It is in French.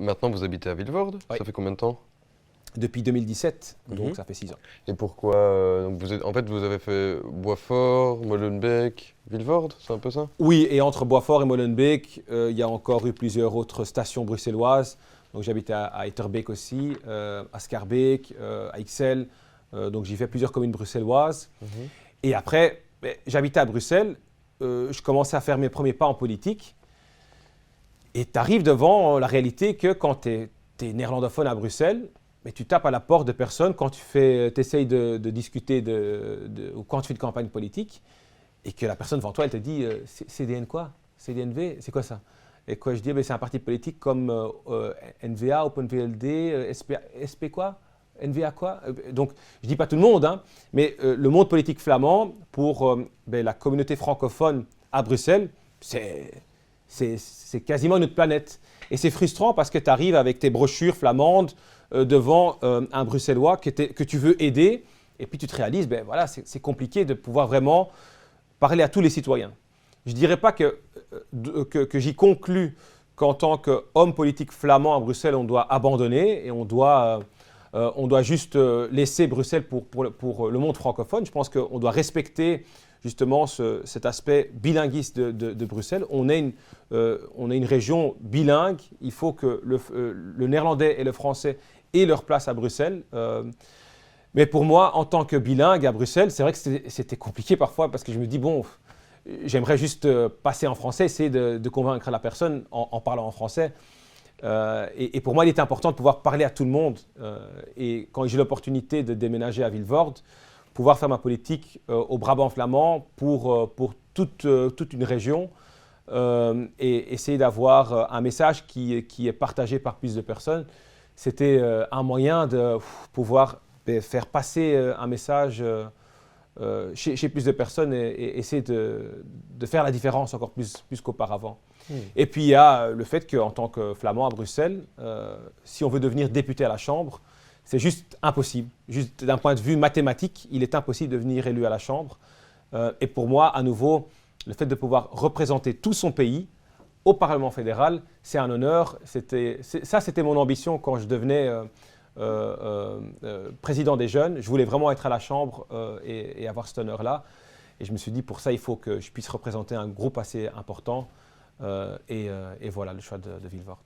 maintenant, vous habitez à Vilvoorde. Oui. Ça fait combien de temps? Depuis 2017, donc ça fait 6 ans. Et pourquoi donc en fait, vous avez fait Boitsfort, Molenbeek, Vilvoorde, c'est un peu ça? Oui, et entre Boitsfort et Molenbeek, il y a encore eu plusieurs autres stations bruxelloises. Donc j'habite à Etterbeek aussi, à Schaerbeek, à Ixelles. Donc j'ai fait plusieurs communes bruxelloises. Et après, j'habitais à Bruxelles. Je commençais à faire mes premiers pas en politique. Et tu arrives devant la réalité que quand tu es néerlandophone à Bruxelles, mais tu tapes à la porte de personnes quand tu essayes de discuter ou quand tu fais une campagne politique et que la personne devant toi, elle te dit CDN quoi? CDNV? C'est quoi ça? Et quoi je dis, c'est un parti politique comme NVA, OpenVLD, SP quoi? NVA quoi? Donc je ne dis pas tout le monde, hein, mais le monde politique flamand pour la communauté francophone à Bruxelles, c'est quasiment une autre planète. Et c'est frustrant parce que tu arrives avec tes brochures flamandes devant un Bruxellois que tu veux aider, et puis tu te réalises, voilà, c'est compliqué de pouvoir vraiment parler à tous les citoyens. Je ne dirais pas que j'y conclus qu'en tant qu'homme politique flamand à Bruxelles, on doit abandonner et on doit juste laisser Bruxelles pour le monde francophone. Je pense qu'on doit respecter justement cet aspect bilinguiste de Bruxelles. On est une région bilingue. Il faut que le néerlandais et le français aient leur place à Bruxelles. Mais pour moi, en tant que bilingue à Bruxelles, c'est vrai que c'était compliqué parfois parce que je me dis, bon, j'aimerais juste passer en français, essayer de convaincre la personne en parlant en français. Et pour moi, il était important de pouvoir parler à tout le monde. Et quand j'ai l'opportunité de déménager à Vilvoorde, pouvoir faire ma politique au Brabant flamand pour toute une région et essayer d'avoir un message qui est partagé par plus de personnes, c'était un moyen de pouvoir faire passer un message chez plus de personnes et essayer de faire la différence encore plus qu'auparavant. Et puis il y a le fait qu'en tant que flamand à Bruxelles, si on veut devenir député à la Chambre, c'est juste impossible. Juste d'un point de vue mathématique, il est impossible de devenir élu à la Chambre. Et pour moi, à nouveau, le fait de pouvoir représenter tout son pays au Parlement fédéral, c'est un honneur. C'était mon ambition quand je devenais président des jeunes. Je voulais vraiment être à la Chambre et avoir cet honneur-là. Et je me suis dit, pour ça, il faut que je puisse représenter un groupe assez important. Et voilà le choix de Vilvoorde.